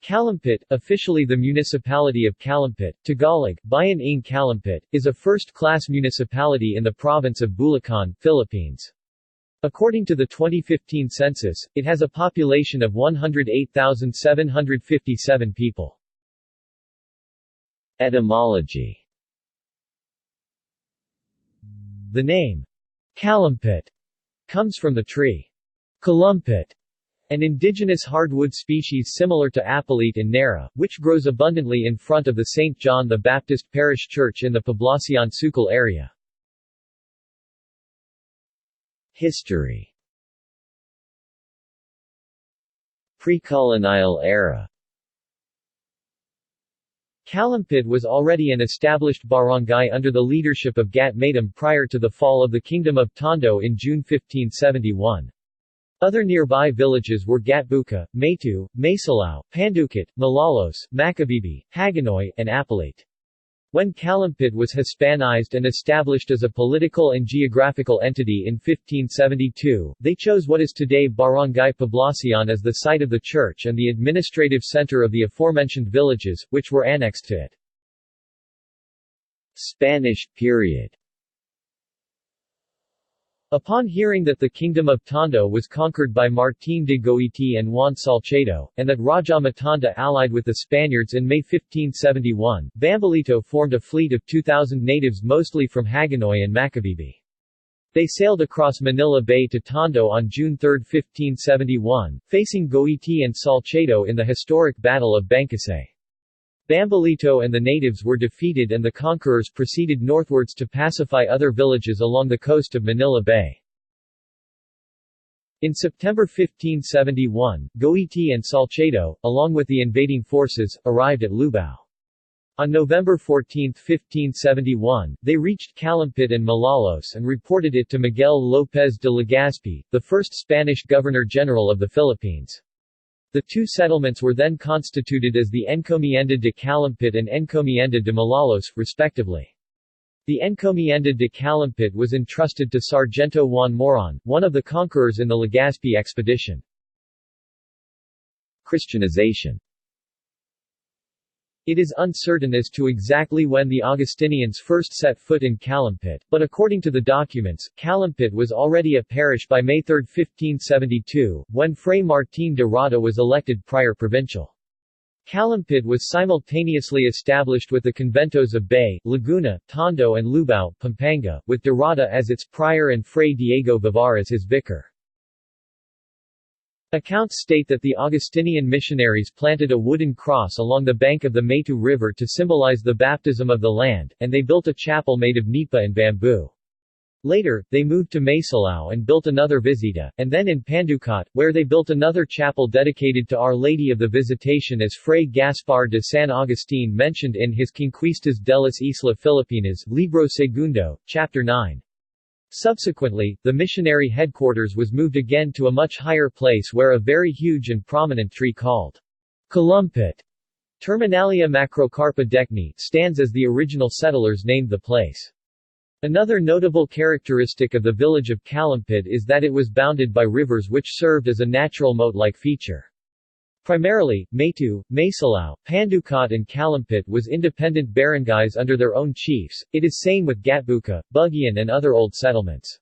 Calumpit, officially the municipality of Calumpit, Tagalog, Bayan ng Calumpit, is a first-class municipality in the province of Bulacan, Philippines. According to the 2015 census, it has a population of 108,757 people. Etymology. The name, Calumpit, comes from the tree, Calumpit, an indigenous hardwood species similar to apelite and nara, which grows abundantly in front of the St. John the Baptist Parish Church in the Poblacion Sucal area. History. Pre-colonial era. Calumpit was already an established barangay under the leadership of Gat Matam prior to the fall of the Kingdom of Tondo in June 1571. Other nearby villages were Gatbuca, Maytu, Maysalao, Panducit, Malolos, Macabebe, Hagonoy, and Apelite. When Calumpit was Hispanized and established as a political and geographical entity in 1572, they chose what is today Barangay Poblacion as the site of the church and the administrative center of the aforementioned villages, which were annexed to it. Spanish period. Upon hearing that the Kingdom of Tondo was conquered by Martín de Goiti and Juan Salcedo, and that Raja Matanda allied with the Spaniards in May 1571, Bambolito formed a fleet of 2,000 natives mostly from Hagonoy and Macabebe. They sailed across Manila Bay to Tondo on June 3, 1571, facing Goiti and Salcedo in the historic Battle of Bangkasay. Bambolito and the natives were defeated and the conquerors proceeded northwards to pacify other villages along the coast of Manila Bay. In September 1571, Goiti and Salcedo, along with the invading forces, arrived at Lubao. On November 14, 1571, they reached Calumpit and Malolos and reported it to Miguel López de Legazpi, the first Spanish Governor-General of the Philippines. The two settlements were then constituted as the Encomienda de Calumpit and Encomienda de Malolos, respectively. The Encomienda de Calumpit was entrusted to Sargento Juan Moron, one of the conquerors in the Legazpi expedition. Christianization. It is uncertain as to exactly when the Augustinians first set foot in Calumpit, but according to the documents, Calumpit was already a parish by May 3, 1572, when Fray Martín de Rada was elected prior provincial. Calumpit was simultaneously established with the conventos of Bay, Laguna, Tondo and Lubao, Pampanga, with de Rada as its prior and Fray Diego Vivar as his vicar. Accounts state that the Augustinian missionaries planted a wooden cross along the bank of the Maytu River to symbolize the baptism of the land, and they built a chapel made of nipa and bamboo. Later, they moved to Maysalao and built another visita, and then in Panducit, where they built another chapel dedicated to Our Lady of the Visitation as Fray Gaspar de San Agustin mentioned in his Conquistas de las Islas Filipinas, Libro Segundo, Chapter 9. Subsequently, the missionary headquarters was moved again to a much higher place where a very huge and prominent tree called Calumpit, Terminalia macrocarpa decni, stands as the original settlers named the place. Another notable characteristic of the village of Calumpit is that it was bounded by rivers which served as a natural moat-like feature. Primarily, Maytu, Maysalao, Panducit and Calumpit was independent barangays under their own chiefs. It is same with Gatbuca, Bugian and other old settlements.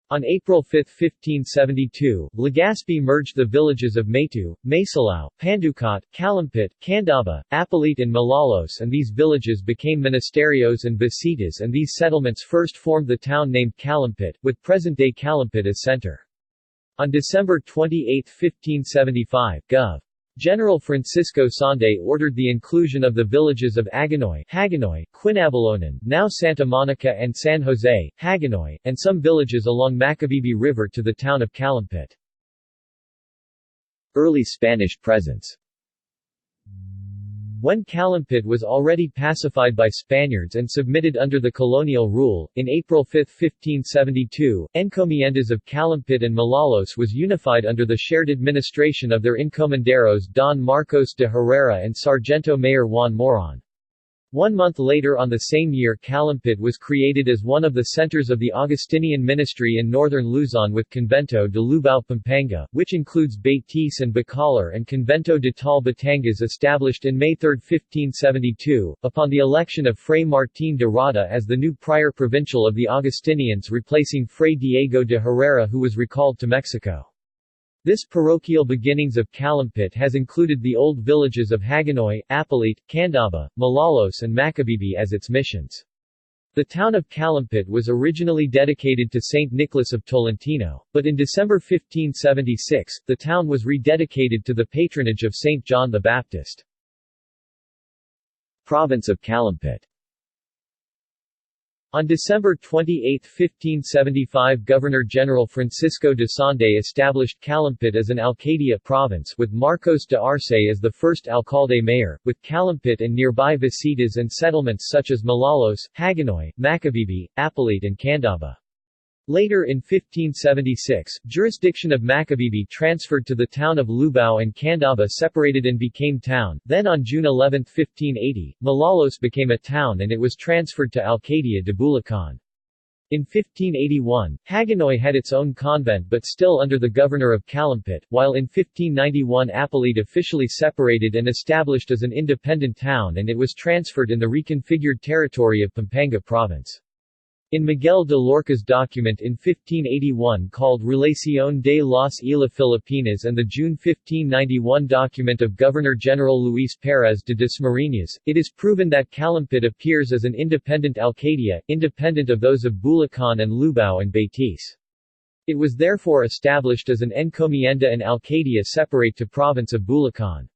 On April 5, 1572, Legazpi merged the villages of Maytu, Maysalao, Panducit, Calumpit, Candaba, Apelite and Malolos, and these villages became monasterios and basitas, and these settlements first formed the town named Calumpit, with present-day Calumpit as center. On December 28, 1575, Gov. General Francisco Sande ordered the inclusion of the villages of Hagonoy, Quinabalonan, now Santa Monica and San Jose, Hagonoy, and some villages along Macabebe River to the town of Calumpit. Early Spanish presence. When Calumpit was already pacified by Spaniards and submitted under the colonial rule, in April 5, 1572, encomiendas of Calumpit and Malolos was unified under the shared administration of their encomenderos Don Marcos de Herrera and Sargento Mayor Juan Moron. 1 month later on the same year, Calumpit was created as one of the centers of the Augustinian ministry in northern Luzon, with Convento de Lubao Pampanga, which includes Betis and Bacolor, and Convento de Tal Batangas, established in May 3, 1572, upon the election of Fray Martín de Rada as the new prior provincial of the Augustinians, replacing Fray Diego de Herrera, who was recalled to Mexico. This parochial beginnings of Calumpit has included the old villages of Hagonoy, Apalit, Candaba, Malolos and Macabibi as its missions. The town of Calumpit was originally dedicated to Saint Nicholas of Tolentino, but in December 1576, the town was rededicated to the patronage of Saint John the Baptist. Province of Calumpit. On December 28, 1575, Governor-General Francisco de Sande established Calumpit as an Alcaldia province, with Marcos de Arce as the first alcalde-mayor, with Calumpit and nearby visitas and settlements such as Malolos, Hagonoy, Macabibi, Apalit and Candaba. Later in 1576, jurisdiction of Macabibi transferred to the town of Lubao and Candaba separated and became town. Then on June 11, 1580, Malolos became a town and it was transferred to Alcaldia de Bulacan. In 1581, Hagonoy had its own convent but still under the governor of Calumpit, while in 1591 Apalit officially separated and established as an independent town, and it was transferred in the reconfigured territory of Pampanga province. In Miguel de Lorca's document in 1581 called Relación de las Islas Filipinas and the June 1591 document of Governor-General Luis Perez de Dasmariñas, it is proven that Calumpit appears as an independent alcaldia, independent of those of Bulacan and Lubao and Betis. It was therefore established as an encomienda and alcaldia separate to province of Bulacan.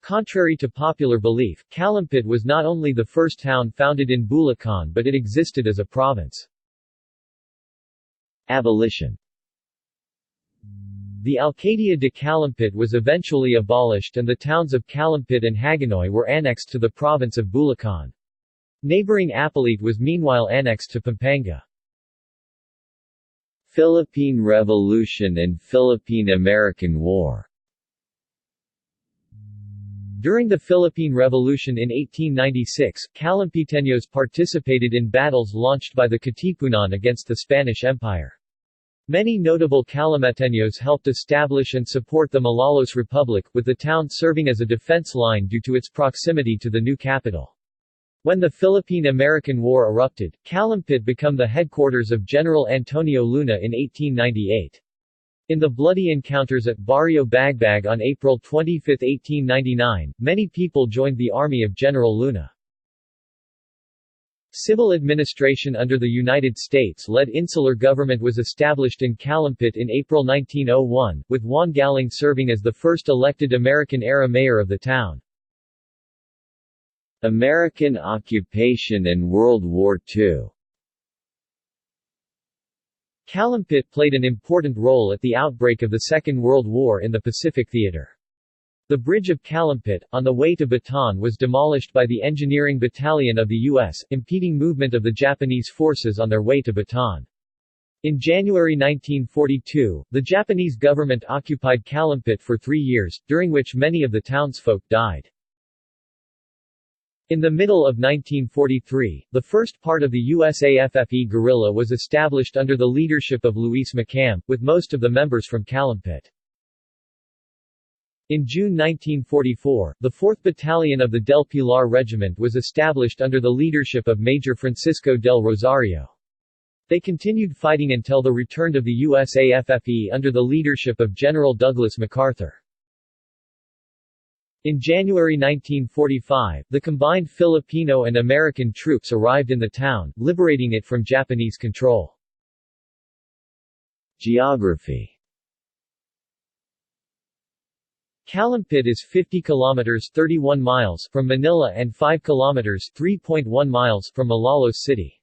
Contrary to popular belief, Calumpit was not only the first town founded in Bulacan but it existed as a province. Abolition. The Alcaldia de Calumpit was eventually abolished and the towns of Calumpit and Hagonoy were annexed to the province of Bulacan. Neighboring Apalit was meanwhile annexed to Pampanga. Philippine Revolution and Philippine-American War. During the Philippine Revolution in 1896, Calumpiteños participated in battles launched by the Katipunan against the Spanish Empire. Many notable Calumeteños helped establish and support the Malolos Republic, with the town serving as a defense line due to its proximity to the new capital. When the Philippine-American War erupted, Calumpit became the headquarters of General Antonio Luna in 1898. In the bloody encounters at Barrio Bagbag on April 25, 1899, many people joined the army of General Luna. Civil administration under the United States-led insular government was established in Calumpit in April 1901, with Juan Galing serving as the first elected American-era mayor of the town. American occupation and World War II. Calumpit played an important role at the outbreak of the Second World War in the Pacific Theater. The bridge of Calumpit, on the way to Bataan, was demolished by the Engineering Battalion of the U.S., impeding movement of the Japanese forces on their way to Bataan. In January 1942, the Japanese government occupied Calumpit for 3 years, during which many of the townsfolk died. In the middle of 1943, the first part of the USAFFE guerrilla was established under the leadership of Luis McCam, with most of the members from Calumpit. In June 1944, the 4th Battalion of the Del Pilar Regiment was established under the leadership of Major Francisco del Rosario. They continued fighting until the return of the USAFFE under the leadership of General Douglas MacArthur. In January 1945, the combined Filipino and American troops arrived in the town, liberating it from Japanese control. Geography. Calumpit is 50 kilometers (31 miles) from Manila and 5 kilometers (3.1 miles) from Malolos City.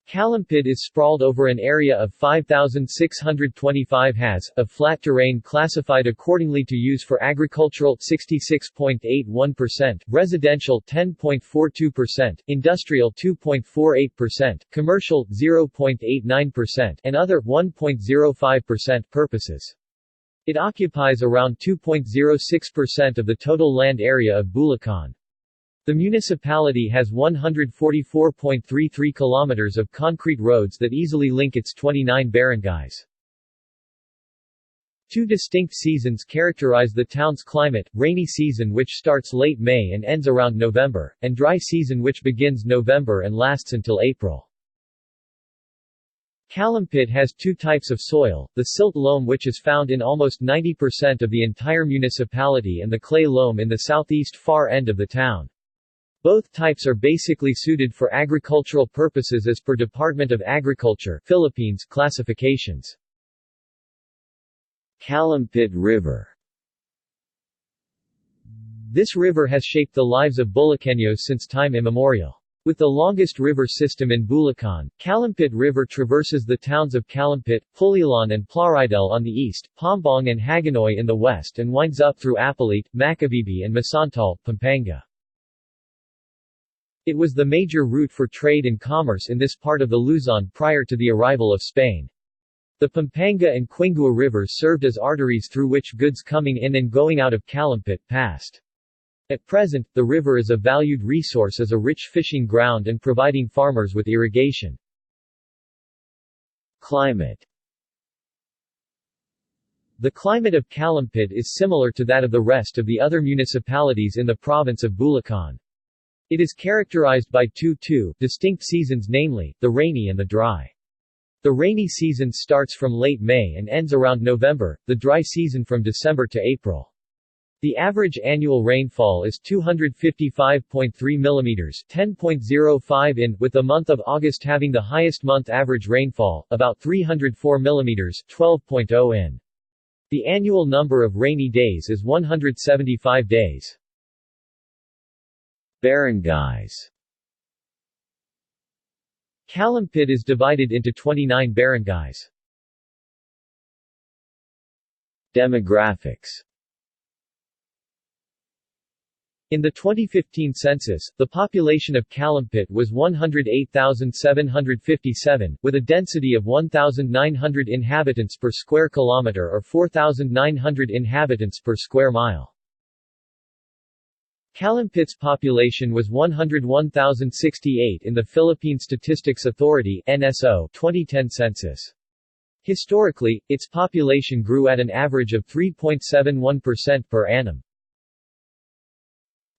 Calumpit is sprawled over an area of 5,625 has, of flat terrain classified accordingly to use for agricultural 66.81%, residential 10.42%, industrial 2.48%, commercial 0.89%, and other 1.05% purposes. It occupies around 2.06% of the total land area of Bulacan. The municipality has 144.33 kilometers of concrete roads that easily link its 29 barangays. Two distinct seasons characterize the town's climate: rainy season which starts late May and ends around November, and dry season which begins November and lasts until April. Calumpit has two types of soil, the silt loam which is found in almost 90% of the entire municipality and the clay loam in the southeast far end of the town. Both types are basically suited for agricultural purposes as per Department of Agriculture Philippines classifications. Calumpit River. This river has shaped the lives of Bulacanos since time immemorial. With the longest river system in Bulacan, Calumpit River traverses the towns of Calumpit, Pulilan and Plaridel on the east, Pambong and Hagonoy in the west and winds up through Apalit, Macabebe and Masantal, Pampanga. It was the major route for trade and commerce in this part of the Luzon prior to the arrival of Spain. The Pampanga and Quingua rivers served as arteries through which goods coming in and going out of Calumpit passed. At present, the river is a valued resource as a rich fishing ground and providing farmers with irrigation. Climate. The climate of Calumpit is similar to that of the rest of the other municipalities in the province of Bulacan. It is characterized by two distinct seasons, namely, the rainy and the dry. The rainy season starts from late May and ends around November, the dry season from December to April. The average annual rainfall is 255.3 mm (10.05 in), with the month of August having the highest month average rainfall, about 304 mm (12.0 in). The annual number of rainy days is 175 days. Barangays. Calumpit is divided into 29 barangays. Demographics. In the 2015 census, the population of Calumpit was 108,757, with a density of 1,900 inhabitants per square kilometer or 4,900 inhabitants per square mile. Calumpit's population was 101,068 in the Philippine Statistics Authority (NSO) 2010 census. Historically, its population grew at an average of 3.71% per annum.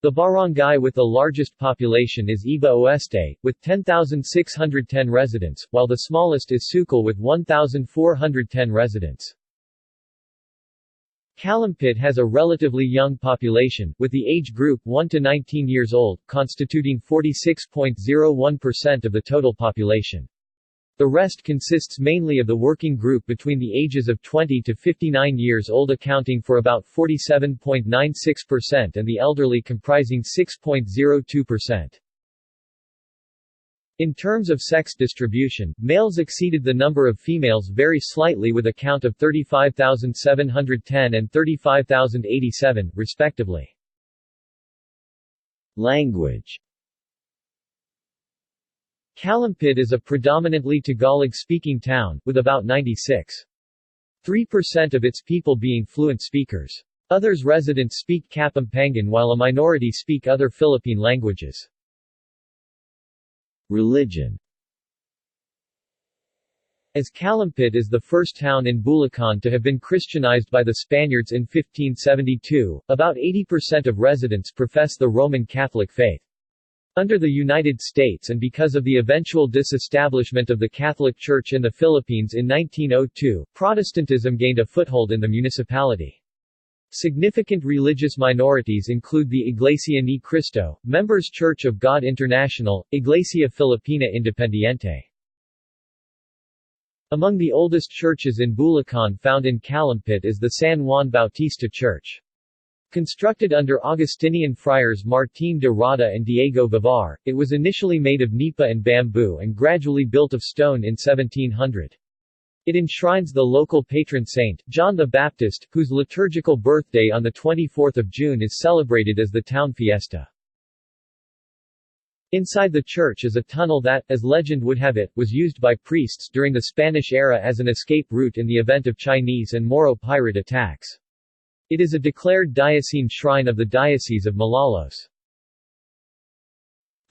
The barangay with the largest population is Iba Oeste, with 10,610 residents, while the smallest is Sukal with 1,410 residents. Calumpit has a relatively young population, with the age group 1 to 19 years old, constituting 46.01% of the total population. The rest consists mainly of the working group between the ages of 20 to 59 years old, accounting for about 47.96% and the elderly comprising 6.02%. In terms of sex distribution, males exceeded the number of females very slightly with a count of 35,710 and 35,087, respectively. Language. Calumpit is a predominantly Tagalog-speaking town, with about 96.3% of its people being fluent speakers. Others residents speak Kapampangan while a minority speak other Philippine languages. Religion. As Calumpit is the first town in Bulacan to have been Christianized by the Spaniards in 1572, about 80% of residents profess the Roman Catholic faith. Under the United States and because of the eventual disestablishment of the Catholic Church in the Philippines in 1902, Protestantism gained a foothold in the municipality. Significant religious minorities include the Iglesia ni Cristo, Members Church of God International, Iglesia Filipina Independiente. Among the oldest churches in Bulacan found in Calumpit is the San Juan Bautista Church. Constructed under Augustinian friars Martín de Rada and Diego Vivar, it was initially made of nipa and bamboo and gradually built of stone in 1700. It enshrines the local patron saint, John the Baptist, whose liturgical birthday on the 24th of June is celebrated as the town fiesta. Inside the church is a tunnel that, as legend would have it, was used by priests during the Spanish era as an escape route in the event of Chinese and Moro pirate attacks. It is a declared diocesan shrine of the Diocese of Malolos.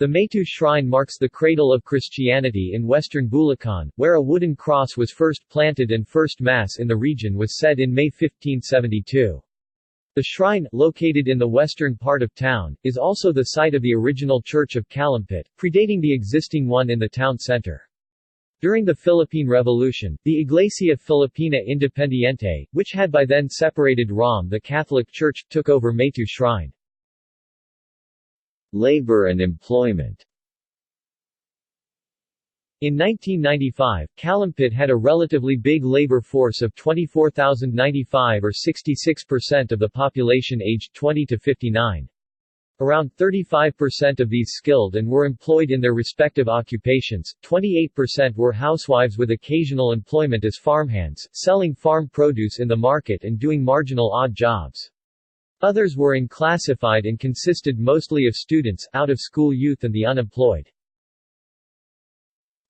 The Maytu Shrine marks the cradle of Christianity in western Bulacan, where a wooden cross was first planted and first Mass in the region was said in May 1572. The shrine, located in the western part of town, is also the site of the original church of Calumpit, predating the existing one in the town center. During the Philippine Revolution, the Iglesia Filipina Independiente, which had by then separated the Catholic Church, took over Maytu Shrine. Labor and employment. In 1995, Calumpit had a relatively big labor force of 24,095 or 66% of the population aged 20 to 59. Around 35% of these skilled and were employed in their respective occupations, 28% were housewives with occasional employment as farmhands, selling farm produce in the market and doing marginal odd jobs. Others were unclassified and consisted mostly of students, out-of-school youth and the unemployed.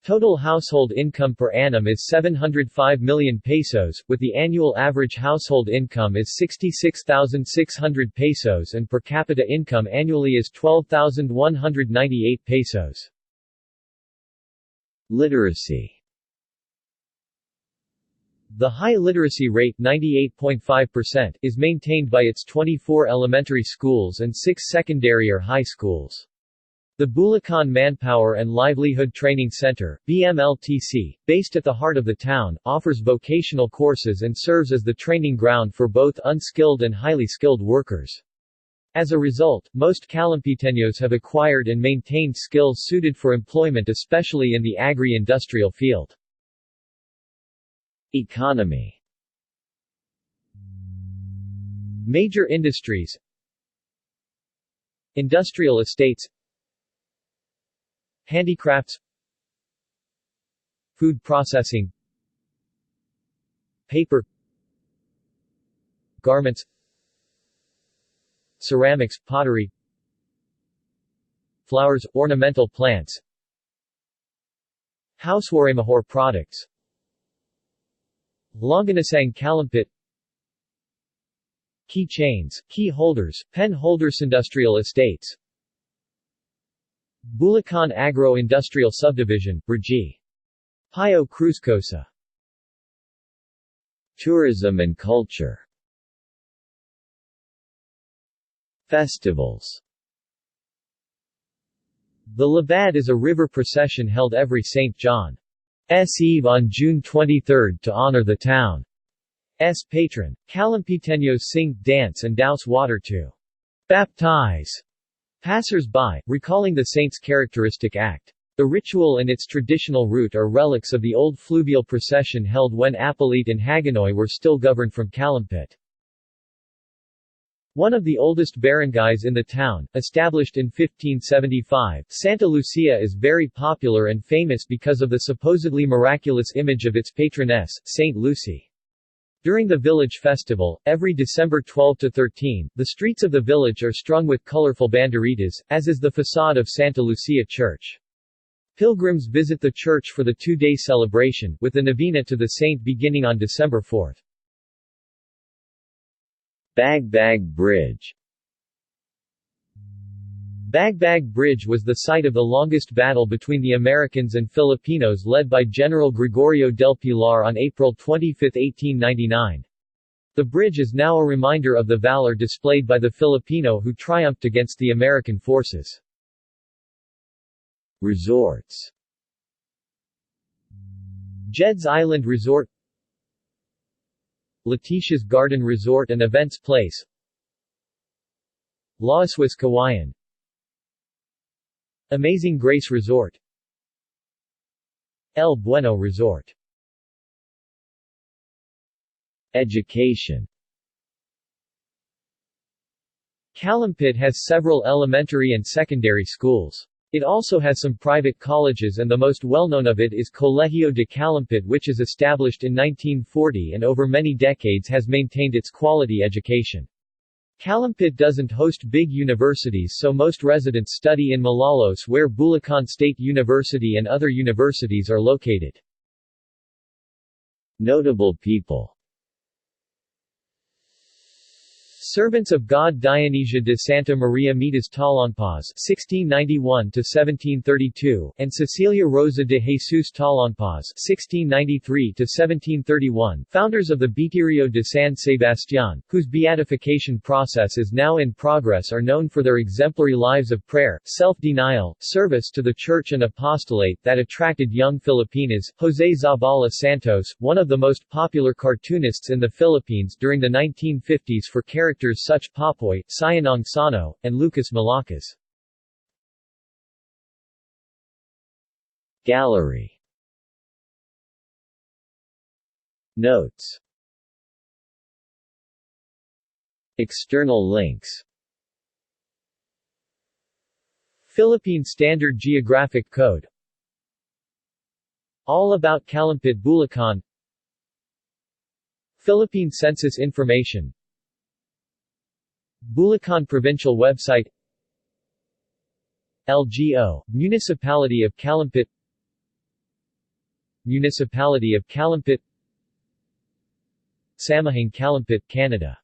Total household income per annum is 705 million pesos, with the annual average household income is 66,600 pesos and per capita income annually is 12,198 pesos. Literacy. The high literacy rate, 98.5%, is maintained by its 24 elementary schools and 6 secondary or high schools. The Bulacan Manpower and Livelihood Training Center, BMLTC, based at the heart of the town, offers vocational courses and serves as the training ground for both unskilled and highly skilled workers. As a result, most Calumpiteños have acquired and maintained skills suited for employment, especially in the agri-industrial field. Economy. Major industries: industrial estates, handicrafts, food processing, paper, garments, ceramics, pottery, flowers, ornamental plants, housewares products, Longanasang Calumpit, key chains, key holders, pen holders, industrial estates, Bulacan Agro-Industrial Subdivision, Brgy. Pio Cruzcosa. Tourism and culture. Festivals. The Labad is a river procession held every St. John's Eve on June 23 to honor the town's patron. Calumpiteños sing, dance and douse water to baptize passers-by, recalling the saint's characteristic act. The ritual and its traditional route are relics of the old fluvial procession held when Apalit and Hagonoy were still governed from Calumpit. One of the oldest barangays in the town, established in 1575, Santa Lucia is very popular and famous because of the supposedly miraculous image of its patroness, Saint Lucy. During the village festival, every December 12 to 13, the streets of the village are strung with colorful banderitas, as is the facade of Santa Lucia Church. Pilgrims visit the church for the 2-day celebration, with the novena to the saint beginning on December 4. Bagbag Bridge. Bagbag Bridge was the site of the longest battle between the Americans and Filipinos led by General Gregorio del Pilar on April 25, 1899. The bridge is now a reminder of the valor displayed by the Filipino who triumphed against the American forces. Resorts. Jed's Island Resort, Letitia's Garden Resort and Events Place, Laoswas Kawayan, Amazing Grace Resort, El Bueno Resort. Education. Calumpit has several elementary and secondary schools. It also has some private colleges and the most well-known of it is Colegio de Calumpit, which is established in 1940 and over many decades has maintained its quality education. Calumpit doesn't host big universities, so most residents study in Malolos, where Bulacan State University and other universities are located. Notable people. Servants of God Dionysia de Santa Maria Mitas Talongpaz (1691–1732) and Cecilia Rosa de Jesus Talongpaz (1693–1731), founders of the Beaterio de San Sebastián, whose beatification process is now in progress, are known for their exemplary lives of prayer, self-denial, service to the Church and apostolate that attracted young Filipinas. José Zabala Santos, one of the most popular cartoonists in the Philippines during the 1950s, for characters such Popoy, Sayanong Sano, and Lucas Malacas. Gallery. Notes. External links. Philippine Standard Geographic Code. All about Calumpit, Bulacan. Philippine Census Information. Bulacan Provincial website. LGO, Municipality of Calumpit. Municipality of Calumpit. Samahang Calumpit, Canada.